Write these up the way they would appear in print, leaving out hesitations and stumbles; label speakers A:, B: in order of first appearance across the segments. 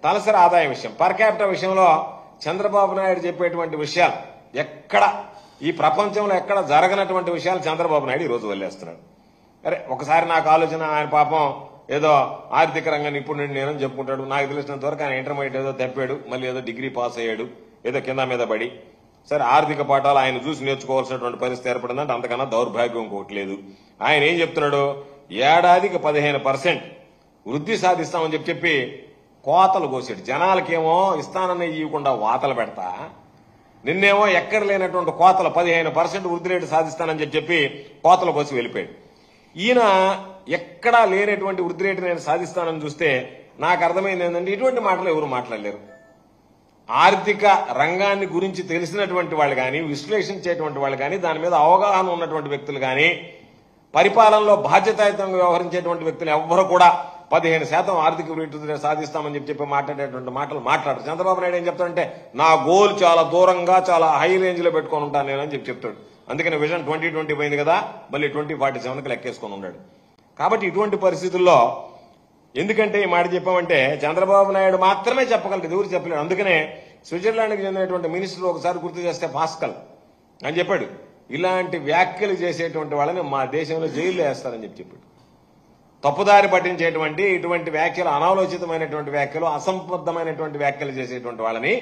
A: తలసరి ఆదాయం విషయం, పర్ క్యాపిటల్ విషయంలో చంద్రబాబు నాయుడు చెప్పేటువంటి విషయాలు ఎక్కడ ఈ ప్రపంచంలో ఎక్కడ జరగనటువంటి విషయాలు చంద్రబాబు నాయుడు ఈరోజు వదిలేస్తున్నాడు. అరే ఒకసారి నాకు ఆలోచన, ఆయన పాపం ఏదో ఆర్థిక రంగ నిపుణుడు నేనని చెప్పుకుంటాడు. నాకు తెలిసినంత వరకు ఆయన ఇంటర్మీడియట్ ఏదో తెప్పాడు, మళ్ళీ ఏదో డిగ్రీ పాస్ అయ్యాడు, ఏదో కింద మీద పడి. సరే ఆర్థిక పాఠాలు ఆయన చూసి నేర్చుకోవాల్సినటువంటి పరిస్థితి ఏర్పడిందంటే అంతకన్నా దౌర్భాగ్యం ఇంకోటి లేదు. ఆయన ఏం చెప్తున్నాడు, ఏడాదికి 15% వృద్ధి సాధిస్తామని చెప్పి కోతలు కోసాడు. జనాలకేమో ఇస్తానని ఇవ్వకుండా వాతలు పెడతా, నిన్నేమో ఎక్కడ లేనటువంటి కోతలు 15% వృద్ధి రేటు సాధిస్తానని చెప్పి కోతలు కోసి వెళ్ళిపోయాడు. ఈయన ఎక్కడా లేనటువంటి వృద్ధి రేటు నేను సాధిస్తానని చూస్తే నాకు అర్థమైంది ఏంటంటే ఇటువంటి మాటలు ఎవరు మాట్లాడలేరు. ఆర్థిక రంగాన్ని గురించి తెలిసినటువంటి వాళ్ళు కానీ, విశ్లేషించేటువంటి వాళ్ళు కానీ, దాని మీద అవగాహన ఉన్నటువంటి వ్యక్తులు కానీ, పరిపాలనలో బాధ్యతాయుతంగా వ్యవహరించేటువంటి వ్యక్తులు ఎవ్వరూ కూడా 15% ఆర్థిక వృద్ధి సాధిస్తామని చెప్పి మాట్లాడేటువంటి మాటలు మాట్లాడరు. చంద్రబాబు నాయుడు ఏం చెప్తాడంటే నా గోల్ చాలా దూరంగా చాలా హై రేంజ్ లో పెట్టుకొని ఉంటాను నేను అని చెప్తాడు. అందుకని విజన్ 2020 పోయింది కదా, మళ్ళీ 2047కి లెక్కేసుకొని ఉన్నాడు. కాబట్టి ఇటువంటి పరిస్థితుల్లో ఎందుకంటే ఈ మాట చెప్పామంటే చంద్రబాబు నాయుడు మాత్రమే చెప్పగలరు, ఎవరు చెప్పలేడు. అందుకనే స్విట్జర్లాండ్కి చెందినటువంటి మినిస్టర్ ఒకసారి గుర్తు చేస్తే పాస్కల్ అని చెప్పాడు, ఇలాంటి వ్యాఖ్యలు చేసేటువంటి వాళ్ళని మా దేశంలో జైల్లో వేస్తారని చెప్పాడు. తప్పుదారి పట్టించేటువంటి ఇటువంటి వ్యాఖ్యలు, అనాలోచితమైనటువంటి వ్యాఖ్యలు, అసంబద్ధమైనటువంటి వ్యాఖ్యలు చేసేటువంటి వాళ్ళని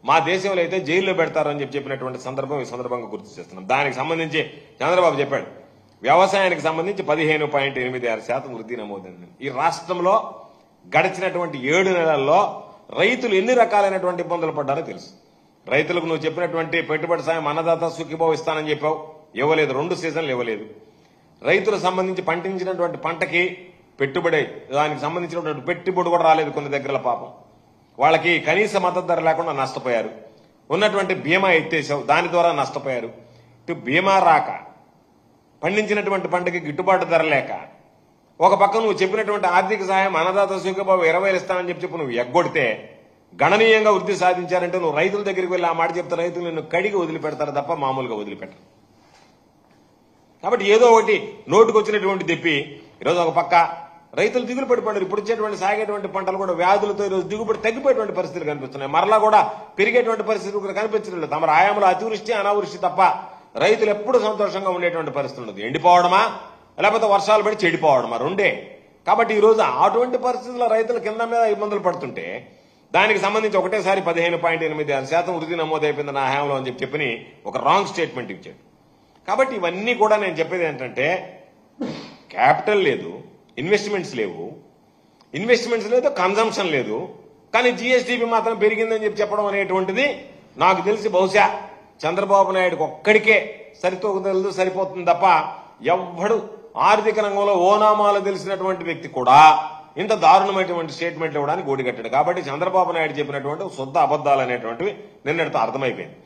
A: మా దేశంలో అయితే జైల్లో పెడతారని చెప్పినటువంటి సందర్భం ఈ సందర్భంగా గుర్తు చేస్తున్నాం. దానికి సంబంధించి చంద్రబాబు చెప్పాడు, వ్యవసాయానికి సంబంధించి 15.86% వృద్ధి నమోదైంది. ఈ రాష్ట్రంలో గడిచినటువంటి 7 నెలల్లో రైతులు ఎన్ని రకాలైనటువంటి ఇబ్బందులు పడ్డారో తెలుసు. రైతులకు నువ్వు చెప్పినటువంటి పెట్టుబడి సాయం అన్నదాత సుఖీభావ ఇస్తానని చెప్పావు, ఇవ్వలేదు. 2 సీజన్లు ఇవ్వలేదు. రైతులకు సంబంధించి పండించినటువంటి పంటకి పెట్టుబడి, దానికి సంబంధించినటువంటి పెట్టుబడి కూడా రాలేదు. కొన్ని దగ్గర పాపం వాళ్ళకి కనీస మద్దతు ధర లేకుండా నష్టపోయారు. ఉన్నటువంటి బీమా ఎత్తేసావు, దాని ద్వారా నష్టపోయారు. ఇటు బీమా రాక, పండించినటువంటి పంటకి గిట్టుబాటు ధర లేక, ఒక పక్క నువ్వు చెప్పినటువంటి ఆర్థిక సహాయం అన్నదాత సుఖీభావ 20 ఇస్తానని చెప్పి నువ్వు ఎగ్గొడితే గణనీయంగా వృద్ధి సాధించారంటే నువ్వు రైతుల దగ్గరికి వెళ్ళి ఆ మాట చెప్తే రైతులు నిన్ను కడిగి వదిలిపెడతారు తప్ప మామూలుగా వదిలిపెట్టరు. కాబట్టి ఏదో ఒకటి నోటుకు వచ్చినటువంటి తెప్పి ఈరోజు ఒక పక్క రైతులు దిగులు పడిపోయారు. ఇప్పుడు వచ్చేటువంటి సాగేటువంటి పంటలు కూడా వ్యాధులతో ఈరోజు దిగుబడి తగ్గిపోయేటువంటి పరిస్థితులు కనిపిస్తున్నాయి. మరలా కూడా పెరిగేటువంటి పరిస్థితులు కూడా కనిపించలేదు. తమ ఆయాములు అతివృష్టి అనావృష్టి తప్ప రైతులు ఎప్పుడు సంతోషంగా ఉండేటువంటి పరిస్థితి ఉండదు. ఎండిపోవడమా లేకపోతే వర్షాలు పడి చెడిపోవడమా, రెండే. కాబట్టి ఈ రోజు అటువంటి పరిస్థితుల్లో రైతుల కింద మీద ఇబ్బందులు పడుతుంటే దానికి సంబంధించి ఒకటేసారి 15.86% వృద్ధి నమోదైపోయింది నా హయాంలో అని చెప్పి ఒక రాంగ్ స్టేట్మెంట్ ఇచ్చాడు. కాబట్టి ఇవన్నీ కూడా నేను చెప్పేది ఏంటంటే క్యాపిటల్ లేదు, ఇన్వెస్ట్మెంట్స్ లేవు, కన్జంప్షన్ లేదు, కానీ జీఎస్టీపీ మాత్రం పెరిగిందని చెప్పడం అనేటువంటిది నాకు తెలిసి బహుశా చంద్రబాబు నాయుడుకి ఒక్కడికే సరిపోతుంది తప్ప ఎవ్వడు ఆర్థిక రంగంలో ఓనామాలు తెలిసినటువంటి వ్యక్తి కూడా ఇంత దారుణమైనటువంటి స్టేట్మెంట్లు ఇవ్వడానికి గోడిగట్టాడు. కాబట్టి చంద్రబాబు నాయుడు చెప్పినటువంటి శుద్ధ అబద్దాలు అనేటువంటివి నిన్నటితో అర్థమైపోయింది.